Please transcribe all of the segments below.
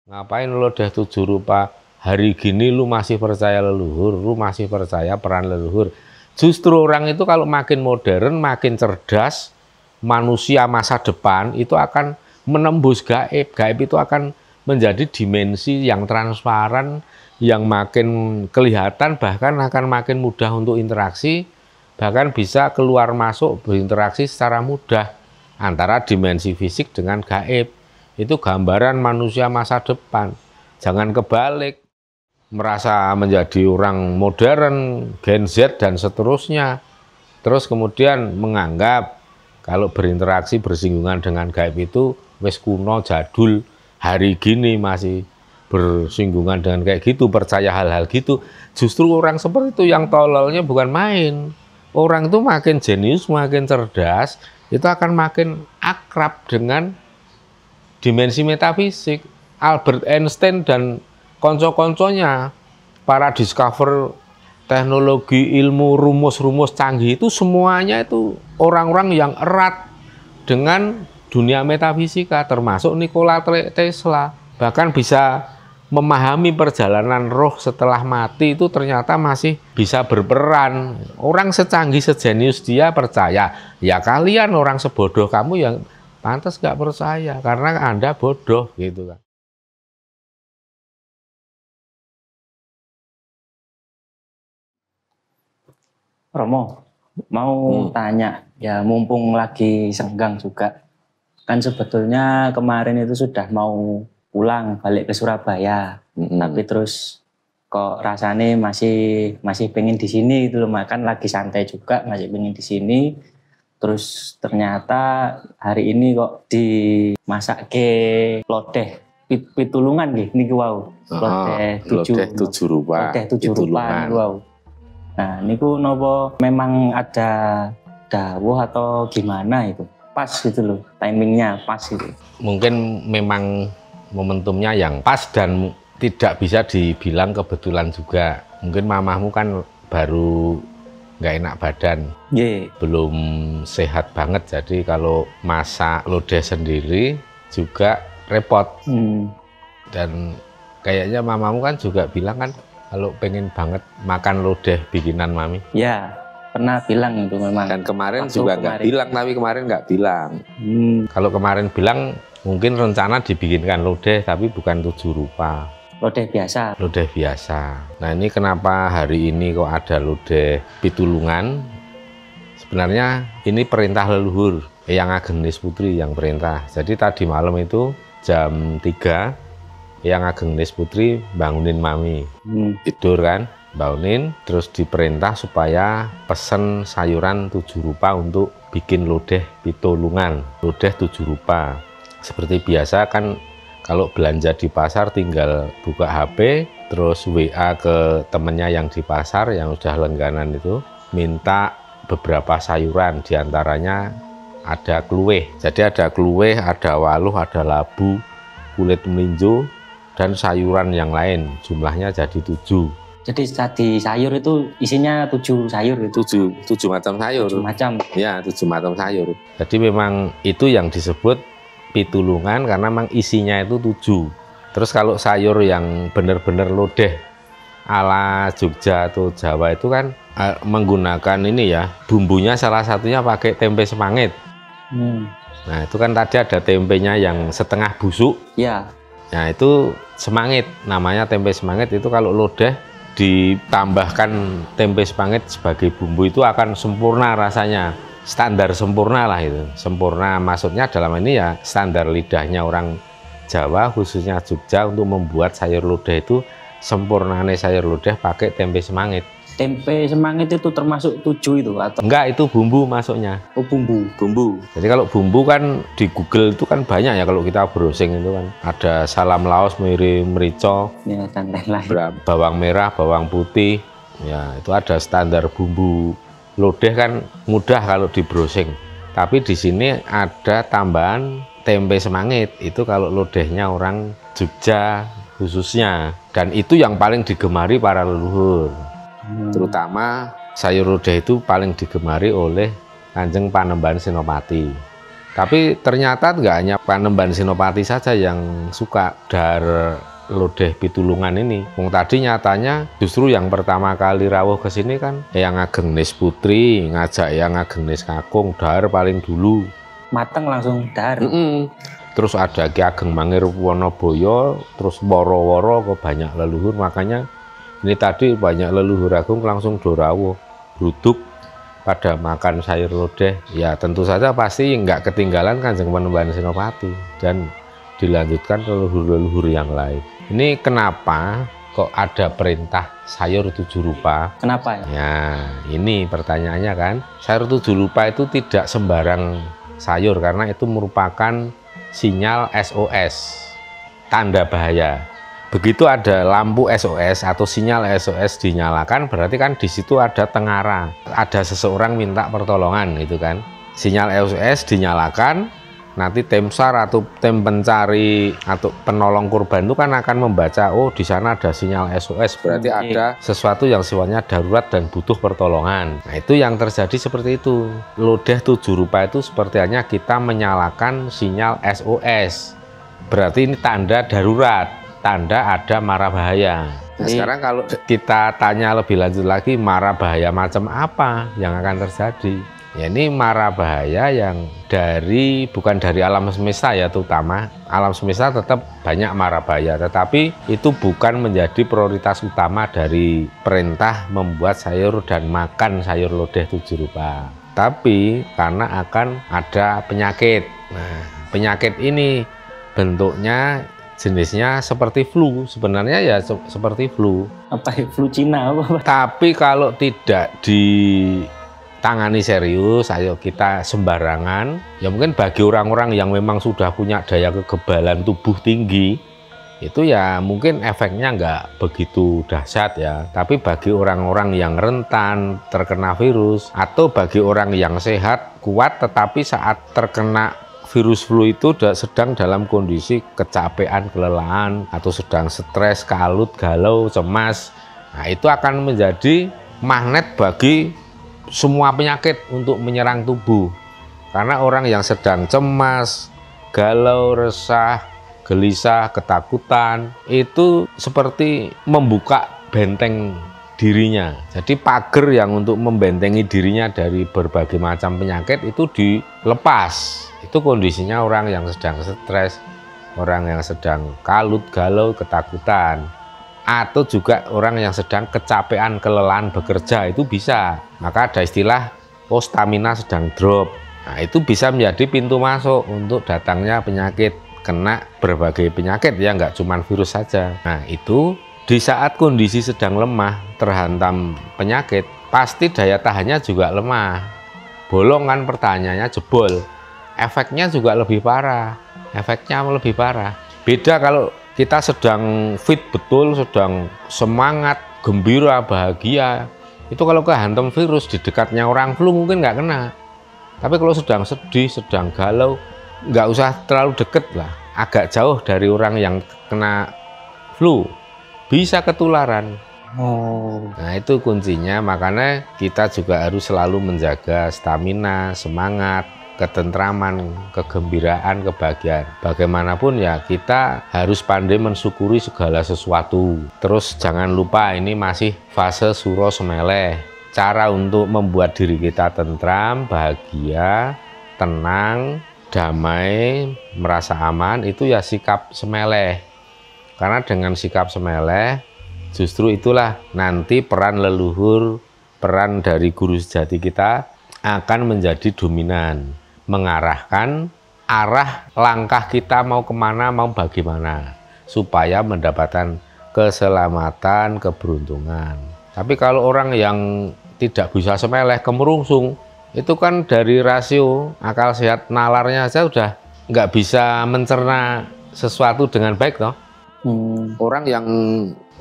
Ngapain lodeh 7 rupa? Hari gini lu masih percaya leluhur, lu masih percaya peran leluhur. Justru orang itu kalau makin modern, makin cerdas, manusia masa depan itu akan menembus gaib. Gaib itu akan menjadi dimensi yang transparan, yang makin kelihatan, bahkan akan makin mudah untuk interaksi, bahkan bisa keluar masuk berinteraksi secara mudah antara dimensi fisik dengan gaib. Itu gambaran manusia masa depan. Jangan kebalik, merasa menjadi orang modern, Gen Z dan seterusnya. Terus kemudian menganggap kalau berinteraksi bersinggungan dengan gaib itu wis kuno, jadul, hari gini masih bersinggungan dengan kayak gitu, percaya hal-hal gitu. Justru orang seperti itu yang tololnya bukan main. Orang itu makin jenius, makin cerdas, itu akan makin akrab dengan dimensi metafisik. Albert Einstein dan konco-konconya, para discover teknologi, ilmu, rumus-rumus canggih itu semuanya itu orang-orang yang erat dengan dunia metafisika, termasuk Nikola Tesla. Bahkan bisa memahami perjalanan roh setelah mati itu ternyata masih bisa berperan. Orang secanggih, sejenius dia percaya. Ya kalian orang sebodoh kamu yang pantas nggak percaya karena Anda bodoh gitu kan. Romo, mau tanya ya, mumpung lagi senggang juga. Kan sebetulnya kemarin itu sudah mau pulang balik ke Surabaya, tapi terus kok rasanya masih pengen di sini gitu loh, makan lagi santai juga, masih pengen di sini. Terus ternyata hari ini kok dimasak ke lodeh pitulungan gitu, niki wow. Lodeh 7 rupa. Lodeh 7 rupa wow. Nah, niku nopo memang ada dawuh atau gimana itu? Pas gitu loh, timingnya pas gitu. Mungkin memang momentumnya yang pas dan tidak bisa dibilang kebetulan juga. Mungkin mamahmu kan baru nggak enak badan, belum sehat banget, jadi kalau masak lodeh sendiri juga repot. Dan kayaknya mamamu kan juga bilang kan kalau pengen banget makan lodeh bikinan mami. Ya, pernah bilang itu memang. Dan kemarin juga nggak bilang, tapi kemarin nggak bilang. Kalau kemarin bilang mungkin rencana dibikinkan lodeh, tapi bukan 7 rupa. Lodeh biasa. Lodeh biasa. Nah ini kenapa hari ini kok ada lodeh pitulungan? Sebenarnya ini perintah leluhur, Eyang Agengnis Putri yang perintah. Jadi tadi malam itu jam 3, Eyang Agengnis Putri bangunin mami. Tidur kan, bangunin, terus diperintah supaya pesen sayuran 7 rupa untuk bikin lodeh pitulungan. Lodeh 7 rupa. Seperti biasa kan, kalau belanja di pasar tinggal buka HP, terus WA ke temennya yang di pasar yang udah langganan itu, minta beberapa sayuran, diantaranya ada kluweh. Jadi ada kluweh, ada waluh, ada labu, kulit melinjo, dan sayuran yang lain. Jumlahnya jadi 7. Jadi tadi sayur itu isinya 7 sayur itu? 7 macam sayur. 7 macam? Ya, 7 macam sayur. Jadi memang itu yang disebut pitulungan karena memang isinya itu 7. Terus kalau sayur yang benar-benar lodeh ala Jogja atau Jawa itu kan menggunakan ini ya, bumbunya salah satunya pakai tempe semangit. Nah itu kan tadi ada tempenya yang setengah busuk. Ya. Nah itu semangit, namanya tempe semangit. Itu kalau lodeh ditambahkan tempe semangit sebagai bumbu itu akan sempurna rasanya. Standar sempurna lah itu. Sempurna maksudnya dalam ini ya standar lidahnya orang Jawa khususnya Jogja untuk membuat sayur lodeh itu sempurnane sayur lodeh pakai tempe semangit. Tempe semangit itu termasuk 7 itu atau? Enggak, itu bumbu masuknya. Oh bumbu. Bumbu. Jadi kalau bumbu kan di Google itu kan banyak ya, kalau kita browsing itu kan ada salam Laos, merica, ya, dan lain-lain. Bawang merah, bawang putih. Ya itu ada standar bumbu. Lodeh kan mudah kalau di browsing, tapi di sini ada tambahan tempe semangit. Itu kalau lodehnya orang Jogja khususnya, dan itu yang paling digemari para leluhur. Terutama sayur lodeh itu paling digemari oleh Kanjeng Panembahan Senopati. Tapi ternyata nggak hanya Panembahan Senopati saja yang suka dahar lodeh pitulungan ini. Wong tadi nyatanya justru yang pertama kali rawuh ke sini kan Eyang Ageng Nis Putri ngajak Eyang Ageng Nis Kakung dahar paling dulu. Mateng langsung dahar. Terus ada Ki Ageng Mangir Wonoboyo, terus woro-woro kok banyak leluhur, makanya ini tadi banyak leluhur agung langsung dorawuh bruduk pada makan sayur lodeh. Ya tentu saja pasti nggak ketinggalan Kanjeng Panembahan Senopati dan dilanjutkan leluhur-leluhur yang lain. Ini kenapa kok ada perintah sayur 7 rupa? Kenapa ya? Ya ini pertanyaannya kan. Sayur 7 rupa itu tidak sembarang sayur karena itu merupakan sinyal SOS, tanda bahaya. Begitu ada lampu SOS atau sinyal SOS dinyalakan, berarti kan di situ ada tengara, ada seseorang minta pertolongan, itu kan. Sinyal SOS dinyalakan, nanti tim SAR atau tim pencari atau penolong korban itu kan akan membaca, oh di sana ada sinyal SOS, berarti ada sesuatu yang sifatnya darurat dan butuh pertolongan. Nah itu yang terjadi seperti itu. Lodeh 7 rupa itu seperti hanya kita menyalakan sinyal SOS, berarti ini tanda darurat, tanda ada mara bahaya. Nah, sekarang kalau kita tanya lebih lanjut lagi, mara bahaya macam apa yang akan terjadi? Ya ini mara bahaya yang bukan dari alam semesta ya, terutama alam semesta tetap banyak mara bahaya, tetapi itu bukan menjadi prioritas utama dari perintah membuat sayur dan makan sayur lodeh 7 rupa. Tapi karena akan ada penyakit. Nah, penyakit ini bentuknya jenisnya seperti flu, sebenarnya ya seperti flu. Apa flu Cina apa? Tapi kalau tidak ditangani serius, ayo kita sembarangan, ya mungkin bagi orang-orang yang memang sudah punya daya kekebalan tubuh tinggi, itu ya mungkin efeknya nggak begitu dahsyat ya. Tapi bagi orang-orang yang rentan terkena virus, atau bagi orang yang sehat, kuat, tetapi saat terkena virus flu itu sedang dalam kondisi kecapean, kelelahan, atau sedang stres, kalut, galau, cemas. Nah, itu akan menjadi magnet bagi semua penyakit untuk menyerang tubuh. Karena orang yang sedang cemas, galau, resah, gelisah, ketakutan, itu seperti membuka benteng dirinya. Jadi pagar yang untuk membentengi dirinya dari berbagai macam penyakit itu dilepas. Itu kondisinya orang yang sedang stres, orang yang sedang kalut, galau, ketakutan, atau juga orang yang sedang kecapean, kelelahan bekerja, itu bisa. Maka ada istilah, oh stamina sedang drop. Nah itu bisa menjadi pintu masuk untuk datangnya penyakit, kena berbagai penyakit ya, nggak cuma virus saja. Nah itu di saat kondisi sedang lemah, terhantam penyakit, pasti daya tahannya juga lemah. Bolongan pertanyaannya jebol. Efeknya juga lebih parah, Beda kalau kita sedang fit betul, sedang semangat, gembira, bahagia. Itu kalau kehantam virus di dekatnya orang flu mungkin nggak kena. Tapi kalau sedang sedih, sedang galau, nggak usah terlalu deket lah. Agak jauh dari orang yang kena flu, bisa ketularan. Nah itu kuncinya, makanya kita juga harus selalu menjaga stamina, semangat, ketentraman, kegembiraan, kebahagiaan. Bagaimanapun ya kita harus pandai mensyukuri segala sesuatu. Terus jangan lupa ini masih fase suro semeleh. Cara untuk membuat diri kita tentram, bahagia, tenang, damai, merasa aman, itu ya sikap semeleh. Karena dengan sikap semeleh justru itulah nanti peran leluhur, peran dari guru sejati kita akan menjadi dominan, mengarahkan arah langkah kita mau kemana, mau bagaimana, supaya mendapatkan keselamatan, keberuntungan. Tapi kalau orang yang tidak bisa semeleh, kemerungsung, itu kan dari rasio akal sehat nalarnya saja udah nggak bisa mencerna sesuatu dengan baik toh. Orang yang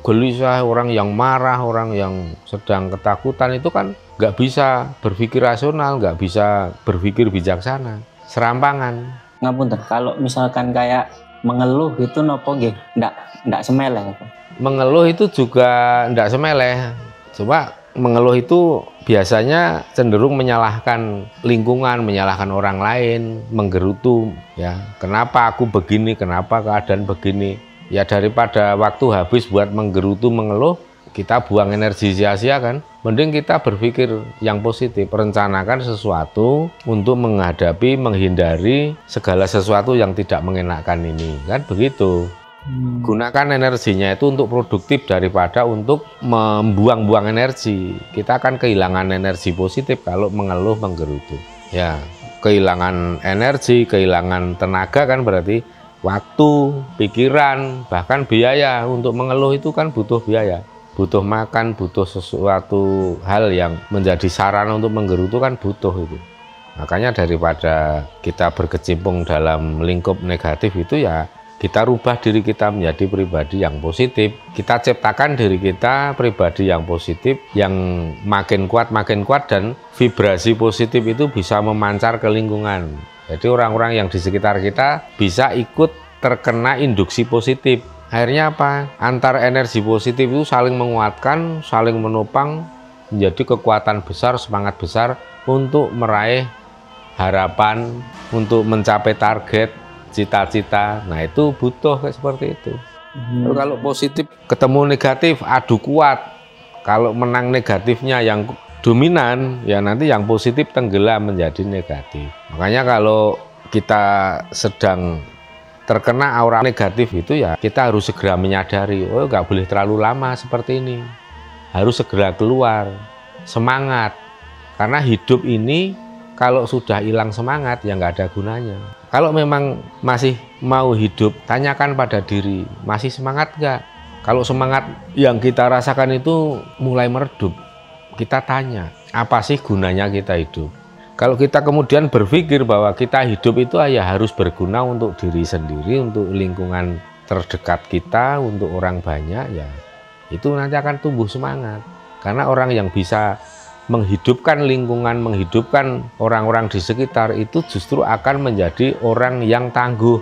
gelisah, orang yang marah, orang yang sedang ketakutan itu kan nggak bisa berpikir rasional, nggak bisa berpikir bijaksana, serampangan. Ngapunten, kalau misalkan kayak mengeluh itu nopo nggih, ndak semeleh. Mengeluh itu juga ndak semeleh, coba mengeluh itu biasanya cenderung menyalahkan lingkungan, menyalahkan orang lain, menggerutu, ya. Kenapa aku begini, kenapa keadaan begini? Ya daripada waktu habis buat menggerutu, mengeluh, kita buang energi sia-sia kan. Mending kita berpikir yang positif, rencanakan sesuatu untuk menghadapi, menghindari segala sesuatu yang tidak mengenakan ini, kan begitu. Gunakan energinya itu untuk produktif daripada untuk membuang-buang energi. Kita akan kehilangan energi positif kalau mengeluh, menggerutu. Ya, kehilangan energi, kehilangan tenaga kan berarti waktu, pikiran, bahkan biaya. Untuk mengeluh itu kan butuh biaya. Butuh makan, butuh sesuatu hal yang menjadi sarana untuk menggerutu kan butuh itu. Makanya daripada kita berkecimpung dalam lingkup negatif itu ya kita rubah diri kita menjadi pribadi yang positif. Kita ciptakan diri kita pribadi yang positif, yang makin kuat dan vibrasi positif itu bisa memancar ke lingkungan. Jadi orang-orang yang di sekitar kita bisa ikut terkena induksi positif. Akhirnya apa? Antar energi positif itu saling menguatkan, saling menopang, menjadi kekuatan besar, semangat besar untuk meraih harapan, untuk mencapai target, cita-cita. Nah itu butuh kayak seperti itu. Kalau positif ketemu negatif, adu kuat. Kalau menang negatifnya yang dominan, ya nanti yang positif tenggelam menjadi negatif. Makanya kalau kita sedang terkena aura negatif itu ya kita harus segera menyadari, oh nggak boleh terlalu lama seperti ini. Harus segera keluar, semangat. Karena hidup ini kalau sudah hilang semangat ya nggak ada gunanya. Kalau memang masih mau hidup, tanyakan pada diri, masih semangat nggak? Kalau semangat yang kita rasakan itu mulai meredup, kita tanya, apa sih gunanya kita hidup? Kalau kita kemudian berpikir bahwa kita hidup itu ya harus berguna untuk diri sendiri, untuk lingkungan terdekat kita, untuk orang banyak, ya itu nanti akan tumbuh semangat. Karena orang yang bisa menghidupkan lingkungan, menghidupkan orang-orang di sekitar itu justru akan menjadi orang yang tangguh,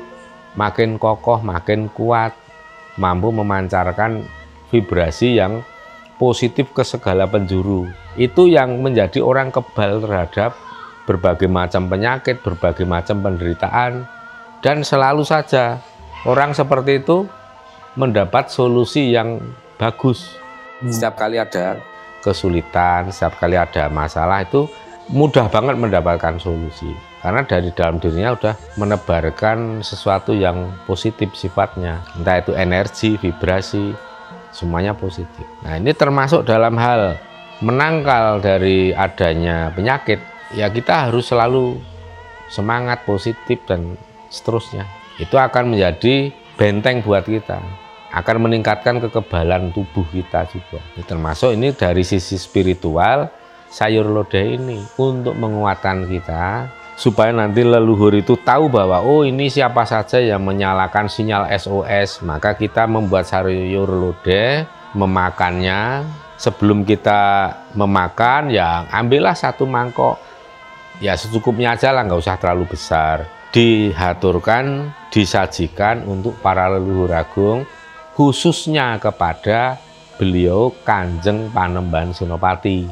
makin kokoh, makin kuat, mampu memancarkan vibrasi yang positif ke segala penjuru. Itu yang menjadi orang kebal terhadap berbagai macam penyakit, berbagai macam penderitaan, dan selalu saja orang seperti itu mendapat solusi yang bagus. Setiap kali ada kesulitan, setiap kali ada masalah itu mudah banget mendapatkan solusi. Karena dari dalam dirinya udah menebarkan sesuatu yang positif sifatnya. Entah itu energi, vibrasi, semuanya positif. Nah ini termasuk dalam hal menangkal dari adanya penyakit. Ya kita harus selalu semangat, positif, dan seterusnya. Itu akan menjadi benteng buat kita. Akan meningkatkan kekebalan tubuh kita juga. Termasuk ini dari sisi spiritual, sayur lodeh ini untuk menguatkan kita supaya nanti leluhur itu tahu bahwa oh ini siapa saja yang menyalakan sinyal SOS. Maka kita membuat sayur lodeh, memakannya. Sebelum kita memakan ya ambillah satu mangkok, ya secukupnya aja lah, nggak usah terlalu besar. Dihaturkan, disajikan untuk para leluhur agung, khususnya kepada beliau Kanjeng Panembahan Senopati,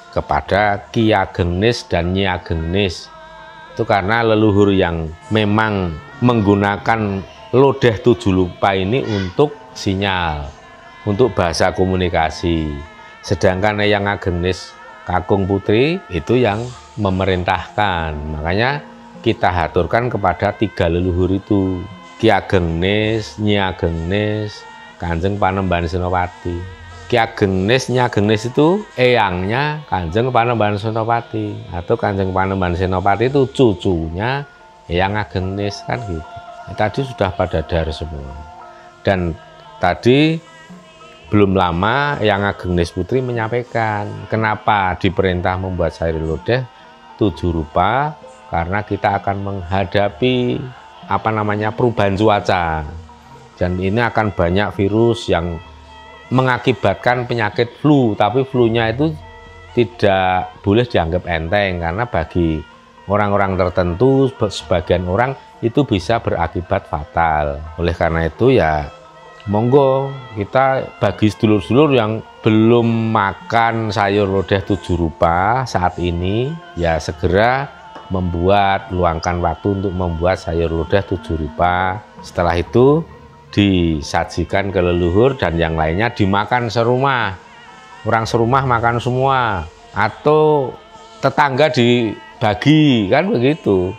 kepada Ki Ageng Nis dan Nyi Ageng Nis. Itu karena leluhur yang memang menggunakan lodeh tujuh lupa ini untuk sinyal, untuk bahasa komunikasi. Sedangkan Eyang Ageng Nis Kakung Putri itu yang memerintahkan. Makanya kita haturkan kepada tiga leluhur itu, Ki Ageng Nis, Nyi Ageng Nis, Kanjeng Panembahan Senopati. Ki Ageng Nis, Nyi Ageng Nis itu eyangnya Kanjeng Panembahan Senopati, atau Kanjeng Panembahan Senopati itu cucunya Eyang Ageng Nis, kan gitu. Tadi sudah pada dar semua. Dan tadi belum lama Eyang Ageng Nis Putri menyampaikan kenapa diperintah membuat sayur lodeh tujuh rupa, karena kita akan menghadapi perubahan cuaca, dan ini akan banyak virus yang mengakibatkan penyakit flu. Tapi flu-nya itu tidak boleh dianggap enteng, karena bagi orang-orang tertentu, sebagian orang itu bisa berakibat fatal. Oleh karena itu ya monggo kita bagi sedulur-sedulur yang sebelum makan sayur lodeh 7 rupa saat ini, ya segera luangkan waktu untuk membuat sayur lodeh 7 rupa. Setelah itu disajikan ke leluhur dan yang lainnya dimakan serumah. Orang serumah makan semua atau tetangga dibagi, kan begitu.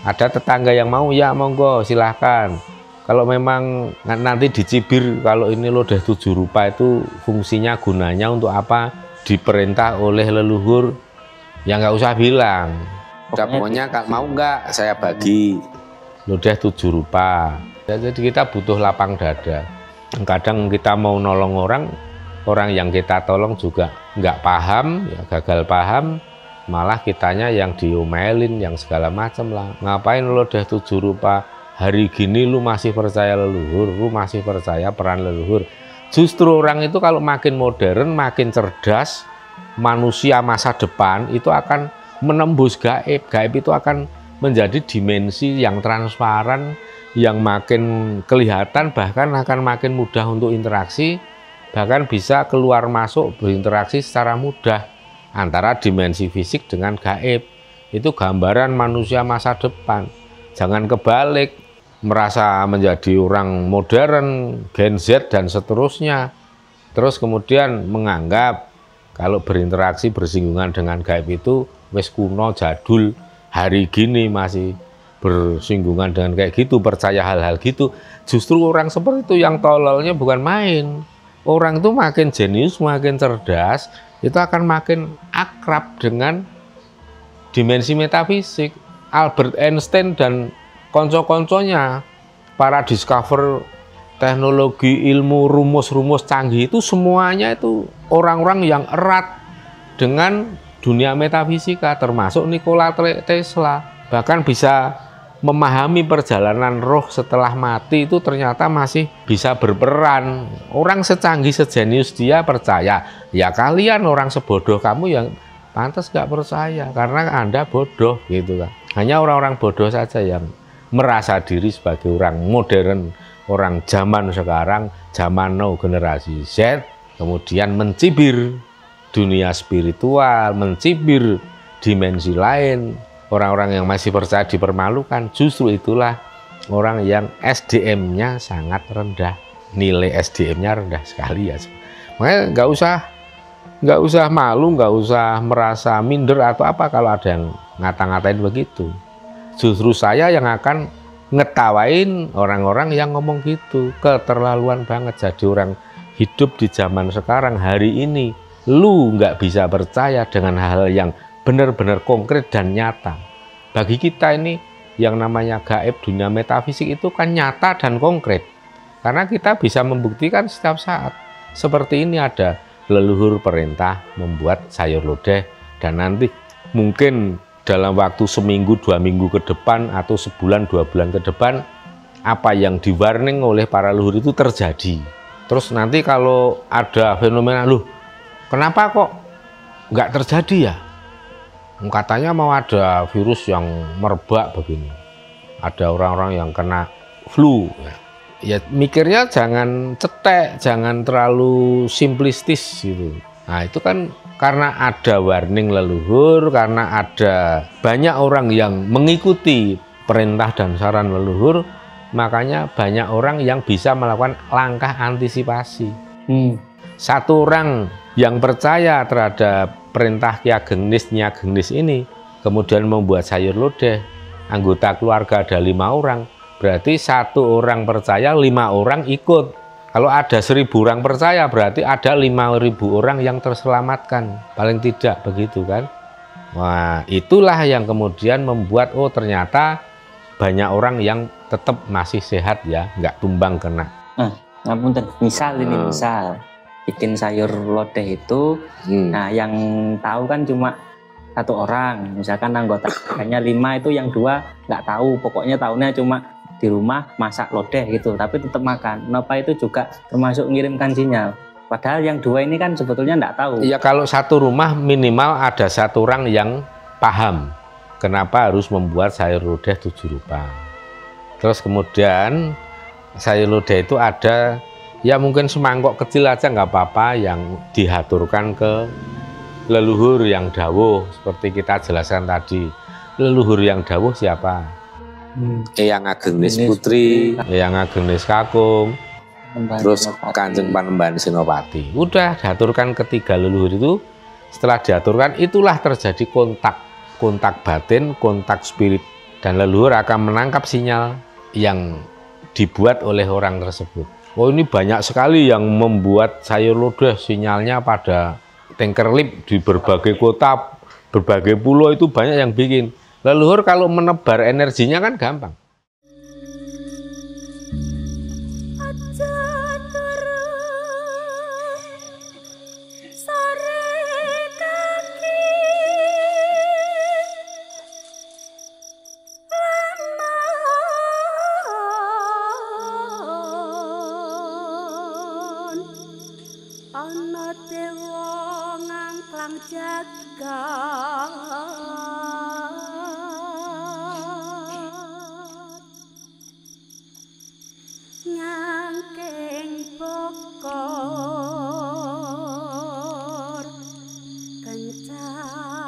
Ada tetangga yang mau, ya monggo silahkan. Kalau memang nanti dicibir, kalau ini lodeh 7 rupa itu fungsinya gunanya untuk apa, diperintah oleh leluhur, ya nggak usah bilang. Pokoknya mau nggak saya bagi lodeh 7 rupa. Jadi kita butuh lapang dada. Kadang kita mau nolong orang yang kita tolong juga nggak paham, ya gagal paham, malah kitanya yang diomelin, yang segala macam lah. Ngapain lodeh 7 rupa? Hari gini lu masih percaya leluhur, lu masih percaya peran leluhur. Justru orang itu kalau makin modern, makin cerdas, manusia masa depan itu akan menembus gaib. Gaib itu akan menjadi dimensi yang transparan, yang makin kelihatan, bahkan akan makin mudah untuk interaksi, bahkan bisa keluar masuk berinteraksi secara mudah antara dimensi fisik dengan gaib. Itu gambaran manusia masa depan. Jangan kebalik, merasa menjadi orang modern, Gen Z dan seterusnya, terus kemudian menganggap kalau berinteraksi bersinggungan dengan gaib itu wis kuno, jadul, hari gini masih bersinggungan dengan kayak gitu, percaya hal-hal gitu. Justru orang seperti itu yang tololnya bukan main. Orang itu makin jenius, makin cerdas, itu akan makin akrab dengan dimensi metafisik. Albert Einstein dan konco-konconya, para discover teknologi, ilmu, rumus-rumus canggih itu semuanya itu orang-orang yang erat dengan dunia metafisika, termasuk Nikola Tesla. Bahkan bisa memahami perjalanan roh setelah mati itu ternyata masih bisa berperan. Orang secanggih, sejenius dia percaya. Ya kalian orang sebodoh kamu yang pantas nggak percaya karena Anda bodoh gitu kan. Hanya orang-orang bodoh saja yang merasa diri sebagai orang modern, orang zaman sekarang, zaman now, generasi Z, kemudian mencibir dunia spiritual, mencibir dimensi lain. Orang-orang yang masih percaya dipermalukan, justru itulah orang yang SDM-nya sangat rendah, nilai SDM-nya rendah sekali ya. Makanya nggak usah malu, nggak usah merasa minder atau apa kalau ada yang ngata-ngatain begitu. Justru saya yang akan ngetawain orang-orang yang ngomong gitu. Keterlaluan banget jadi orang hidup di zaman sekarang hari ini. Lu nggak bisa percaya dengan hal-hal yang benar-benar konkret dan nyata. Bagi kita ini yang namanya gaib, dunia metafisik itu kan nyata dan konkret. Karena kita bisa membuktikan setiap saat. Seperti ini ada leluhur perintah membuat sayur lodeh dan nanti mungkin dalam waktu seminggu, 2 minggu ke depan atau sebulan, 2 bulan ke depan, apa yang di-warning oleh para leluhur itu terjadi. Terus nanti kalau ada fenomena, loh kenapa kok nggak terjadi ya? Katanya mau ada virus yang merebak begini. Ada orang-orang yang kena flu. Ya mikirnya jangan cetek, jangan terlalu simplistis gitu. Nah itu kan karena ada warning leluhur, karena ada banyak orang yang mengikuti perintah dan saran leluhur, makanya banyak orang yang bisa melakukan langkah antisipasi. Satu orang yang percaya terhadap perintah Ki Ageng Nis ini, kemudian membuat sayur lodeh, anggota keluarga ada 5 orang, berarti 1 orang percaya, 5 orang ikut. Kalau ada 1000 orang percaya, berarti ada 5.000 orang yang terselamatkan. Paling tidak begitu kan. Wah, itulah yang kemudian membuat, oh ternyata banyak orang yang tetap masih sehat ya, nggak tumbang kena. Ngapunten, misal ini misal bikin sayur lodeh itu, nah yang tahu kan cuma 1 orang. Misalkan anggota hanya 5 itu, yang 2 nggak tahu. Pokoknya tahunya cuma di rumah masak lodeh gitu, tapi tetap makan. Kenapa itu juga termasuk mengirimkan sinyal? Padahal yang 2 ini kan sebetulnya enggak tahu. Iya, kalau 1 rumah minimal ada 1 orang yang paham kenapa harus membuat sayur lodeh 7 rupa. Terus kemudian sayur lodeh itu ada Ya mungkin semangkok kecil aja nggak apa-apa yang dihaturkan ke leluhur yang dawuh, seperti kita jelaskan tadi. Leluhur yang dawuh siapa? Eyang Ageng Putri, Eyang Ageng Kakung, terus Kanjeng Panembahan Senopati. Udah diaturkan ketiga leluhur itu. Setelah diaturkan, itulah terjadi kontak batin, kontak spirit, dan leluhur akan menangkap sinyal yang dibuat oleh orang tersebut. Oh, ini banyak sekali yang membuat sayur lodeh sinyalnya pada tanker lip di berbagai kota, berbagai pulau, itu banyak yang bikin. Leluhur kalau menebar energinya kan gampang. Ana dewa ngangklang jagat nyangking bokor kencanane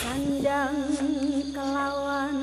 sandang kelawan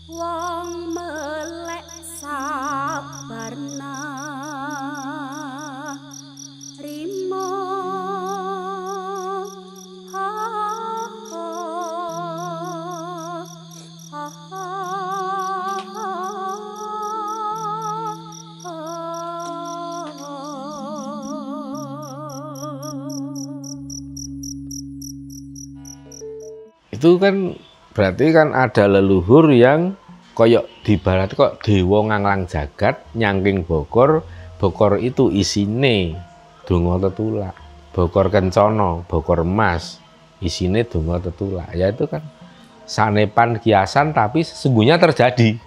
wong melek sabarna rimo Itu kan berarti kan ada leluhur yang koyok di barat kok dewa nganglang jagat nyangking bokor. Bokor itu isine donga tetulak, bokor kencana, bokor emas isine donga tetulak. Ya itu kan sanepan kiasan tapi sesungguhnya terjadi.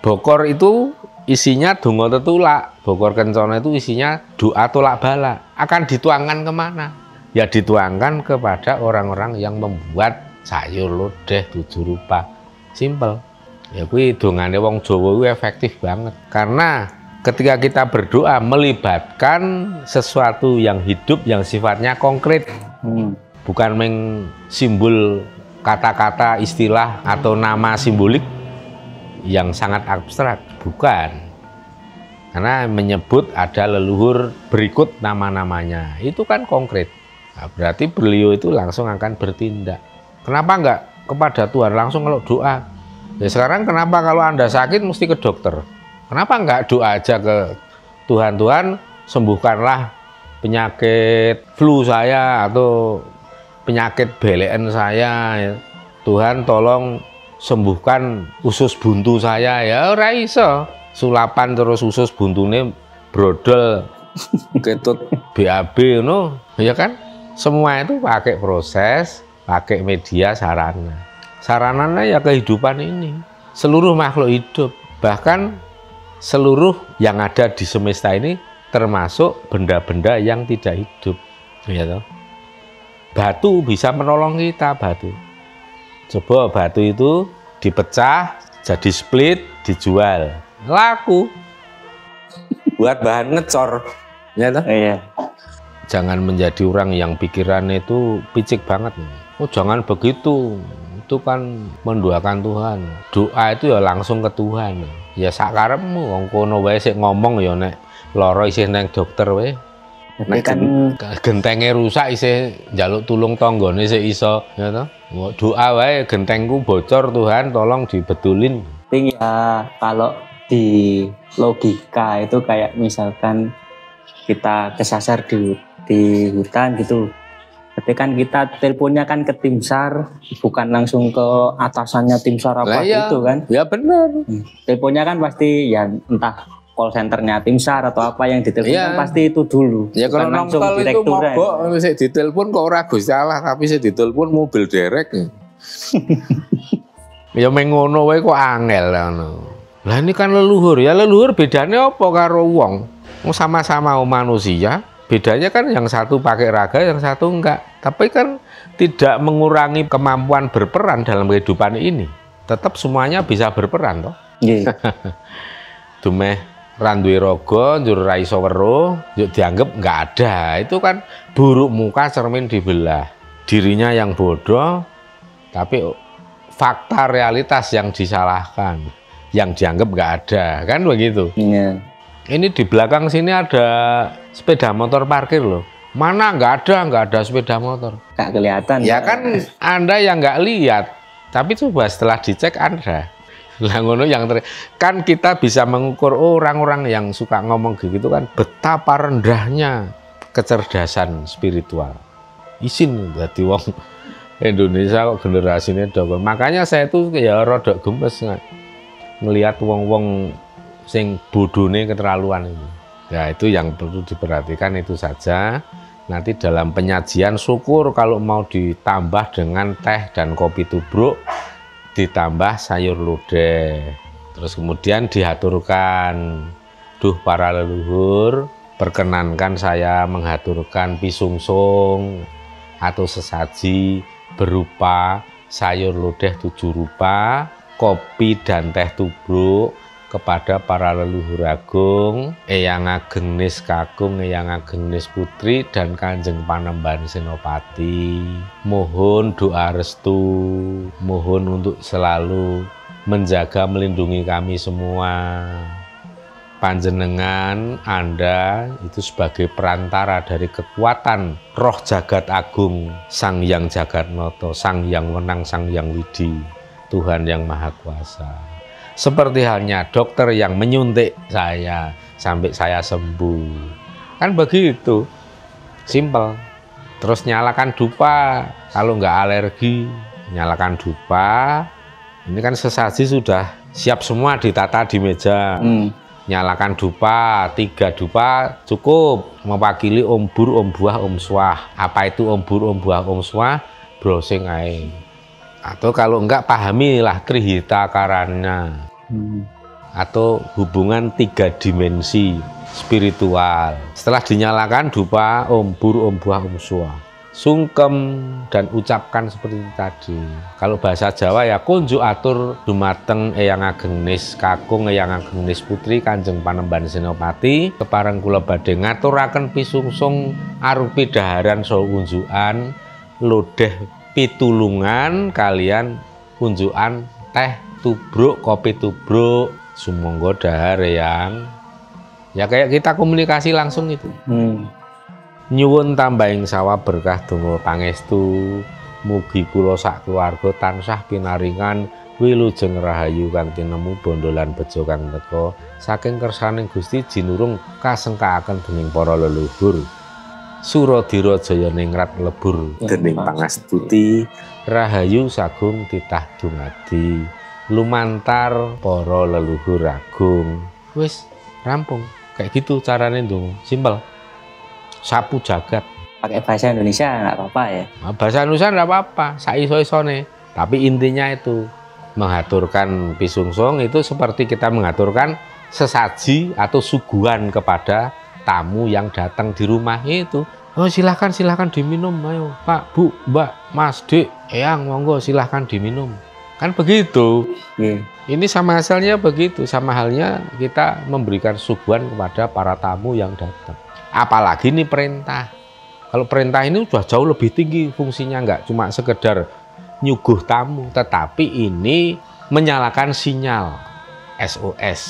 Bokor itu isinya donga tetulak, bokor kencana itu isinya doa tolak bala. Akan dituangkan kemana? Ya dituangkan kepada orang-orang yang membuat sayur lodeh 7 rupa. Simpel. Ya kuwi dongane wong Jawa kuwi efektif banget. Karena ketika kita berdoa melibatkan sesuatu yang hidup yang sifatnya konkret. Bukan simbol kata-kata, istilah atau nama simbolik yang sangat abstrak, bukan. Karena menyebut ada leluhur berikut nama-namanya. Itu kan konkret. Nah, berarti beliau itu langsung akan bertindak. Kenapa enggak kepada Tuhan langsung kalau doa? Ya sekarang kenapa kalau Anda sakit mesti ke dokter? Kenapa enggak doa aja ke Tuhan, Tuhan sembuhkanlah penyakit flu saya atau penyakit belekan saya. Tuhan tolong sembuhkan usus buntu saya. Ya ora iso. Sulapan terus usus buntune brodol Ketut BAB no. Ya kan? Semua itu pakai proses, pakai media sarana. Sarananya ya kehidupan ini. seluruh makhluk hidup, bahkan seluruh yang ada di semesta ini termasuk benda-benda yang tidak hidup, ya toh. Batu bisa menolong kita, batu. Coba batu itu dipecah jadi split, dijual, laku. Buat bahan ngecor, ya toh? Iya. Jangan menjadi orang yang pikirannya itu picik banget. Oh jangan begitu, itu kan menduakan Tuhan. Doa itu ya langsung ke Tuhan. Ya sakarepmu, wong kono wae sik ngomong ya nek lara isih nang dokter wae. Tapi kan Gentenge rusak isih njaluk tulung tanggane sik iso, ya toh. Doa wae gentengku bocor Tuhan tolong dibetulin. penting ya kalau di logika itu kayak misalkan kita kesasar di hutan gitu. Berarti kan kita teleponnya kan ke tim SAR, bukan langsung ke atasannya tim SAR apa Iya, gitu kan. ya benar. Teleponnya kan pasti ya entah call centernya tim SAR atau apa yang ditelepon Iya. kan pasti itu dulu. Ya kalau bukan langsung nongkol itu direkturnya. mogok, sik ditelepon kok ora Gusti Allah, tapi sik ditelepon mobil derek. Ya mengono wae kok angel ngono. Lah ini kan leluhur, ya leluhur bedanya apa karo wong? Sama-sama manusia, bedanya kan yang satu pakai raga, yang satu enggak. Tapi kan tidak mengurangi kemampuan berperan dalam kehidupan ini. Tetap semuanya bisa berperan toh. Nggih. Dumeh randuwe raga, njur ra iso weruh, yuk dianggap enggak ada. Itu kan buruk muka cermin dibelah. Dirinya yang bodoh, tapi fakta realitas yang disalahkan, yang dianggap nggak ada, kan begitu. Iya. Ini di belakang sini ada sepeda motor parkir loh. Mana nggak ada sepeda motor. Nggak kelihatan. Ya kan Anda yang nggak lihat, tapi coba setelah dicek Anda. Lah ngono yang kan kita bisa mengukur orang-orang yang suka ngomong gitu kan betapa rendahnya kecerdasan spiritual. Isin dadi wong Indonesia kok generasinya doang. Makanya saya tuh ya rodok gemes ngelihat wong-wong sing bodone keterlaluan ini. Ya itu yang perlu diperhatikan itu saja. Nanti dalam penyajian syukur kalau mau ditambah dengan teh dan kopi tubruk, ditambah sayur lodeh. Terus kemudian dihaturkan, duh para leluhur, perkenankan saya menghaturkan pisungsung atau sesaji berupa sayur lodeh 7 rupa, kopi dan teh tubruk kepada para leluhur agung, Eyang Ageng Nis Kakung, Eyang Ageng Nis Putri dan Kanjeng Panembahan Senopati. Mohon doa restu, mohon untuk selalu menjaga melindungi kami semua. Panjenengan Anda itu sebagai perantara dari kekuatan roh jagat agung, Sang Hyang Jagatnata, Sang Hyang Wenang, Sang Hyang Widi, Tuhan yang Maha Kuasa. Seperti halnya dokter yang menyuntik saya sampai saya sembuh. Kan begitu, simpel. Terus nyalakan dupa, kalau nggak alergi, nyalakan dupa. Ini kan sesaji sudah siap semua ditata di meja. Nyalakan dupa, 3 dupa cukup mewakili Om Bur, Om Buah, Om Swah. Apa itu Om Bur, Om Buah, Om Swah? Browsing aja. Atau kalau enggak pahamilah Trihita Karana. Atau hubungan 3 dimensi spiritual. Setelah dinyalakan dupa Om Bur, Om Buah, Om Swah, sungkem dan ucapkan seperti itu tadi. Kalau bahasa Jawa ya kunjuk atur dumateng Eyang Ageng Nis Kakung, Eyang Ageng Nis Putri, Kanjeng Panembahan Senopati, kepareng kula badhe ngaturaken pisungsung arupi daharan saha unjukan lodeh pitulungan kalian unjukan teh tubruk, kopi tubruk, sumangga dahar yang ya kayak kita komunikasi langsung itu. Nyuwun tambahing sawah berkah donga pangestu, mugi kula sak keluarga tansah pinaringan wilujeng rahayu kanthi nemu bondolan bejo kang teka saking kersaning Gusti jinurung kasengkaaken dening para leluhur. Suradira jaya ningrat lebur Dening pangastuti rahayu sagung titah dumadi lumantar para leluhur agung. Wis rampung kayak gitu carane ndonga, simpel. Sapu jagat. Pakai bahasa Indonesia nggak apa-apa ya? Nah, bahasa Indonesia nggak apa-apa, saiso-isone. Tapi intinya itu mengaturkan pisungsung itu seperti kita mengaturkan sesaji atau suguhan kepada tamu yang datang di rumah itu. Oh silahkan diminum, ayo Pak, Bu, Mbak, Mas, Dek, Eyang, monggo silahkan diminum. Kan begitu. Ini sama hasilnya begitu, sama halnya kita memberikan suguhan kepada para tamu yang datang. Apalagi ini perintah. Kalau perintah ini sudah jauh lebih tinggi fungsinya, nggak cuma sekedar nyuguh tamu, tetapi ini menyalakan sinyal SOS.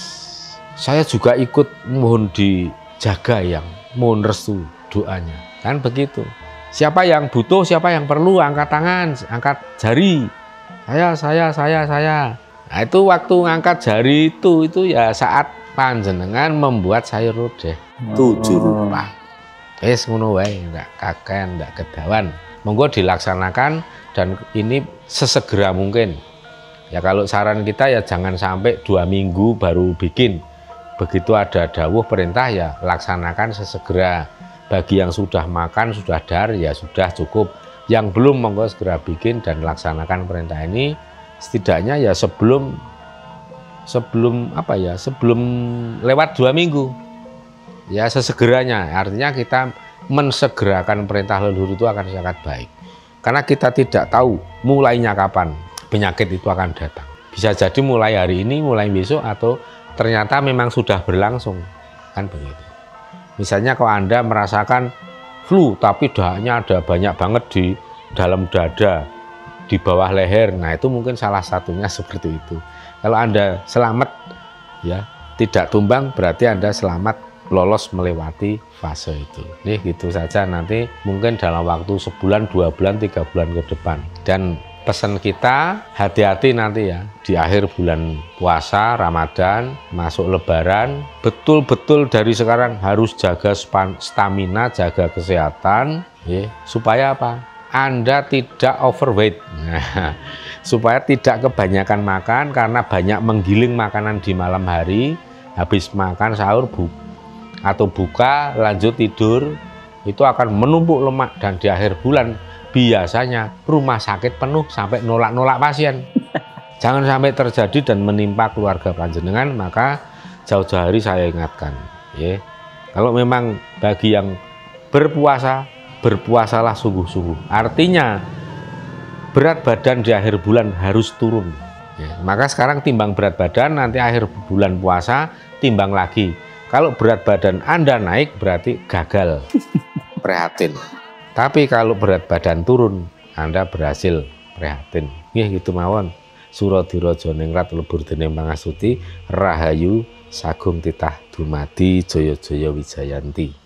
Saya juga ikut mohon dijaga yang mohon restu doanya, kan begitu. Siapa yang butuh, siapa yang perlu, angkat tangan, angkat jari. Saya. Nah itu waktu ngangkat jari itu ya saat panjenengan membuat sayur lodeh 7 rupa. Wis ngono wae, ndak kaken, ndak kedawan. Monggo dilaksanakan dan ini sesegera mungkin. Ya kalau saran kita ya jangan sampai 2 minggu baru bikin. Begitu ada dawuh perintah ya laksanakan sesegera. Bagi yang sudah makan, sudah dar ya sudah cukup. Yang belum monggo segera bikin dan laksanakan perintah ini setidaknya ya sebelum lewat 2 minggu. Ya sesegeranya, artinya kita mensegerakan perintah leluhur itu akan sangat baik. Karena kita tidak tahu mulainya kapan penyakit itu akan datang. Bisa jadi mulai hari ini, mulai besok, atau ternyata memang sudah berlangsung. Kan begitu. Misalnya kalau Anda merasakan flu tapi dahaknya ada banyak banget di dalam dada, di bawah leher, nah itu mungkin salah satunya seperti itu. Kalau Anda selamat, ya tidak tumbang, berarti Anda selamat lolos melewati fase itu. Nih gitu saja, nanti mungkin dalam waktu sebulan, 2 bulan, 3 bulan ke depan. Dan pesan kita hati-hati nanti ya di akhir bulan puasa Ramadan, masuk Lebaran, betul-betul dari sekarang harus jaga stamina, jaga kesehatan, ya, supaya apa? Anda tidak overweight, nah, supaya tidak kebanyakan makan karena banyak menggiling makanan di malam hari, habis makan sahur atau buka lanjut tidur itu akan menumpuk lemak dan di akhir bulan biasanya rumah sakit penuh sampai nolak-nolak pasien. Jangan sampai terjadi dan menimpa keluarga panjenengan, maka jauh-jauh hari saya ingatkan, ya. Kalau memang bagi yang berpuasa, berpuasalah sungguh-sungguh. Artinya berat badan di akhir bulan harus turun. Ya, maka sekarang timbang berat badan, nanti akhir bulan puasa timbang lagi. Kalau berat badan Anda naik berarti gagal. Prihatin. Tapi kalau berat badan turun, Anda berhasil prihatin. Nggih gitu mawon. Suradiraja ningrat lebur dening pangasuti, rahayu sagung titah dumadi jaya-jaya wijayanti.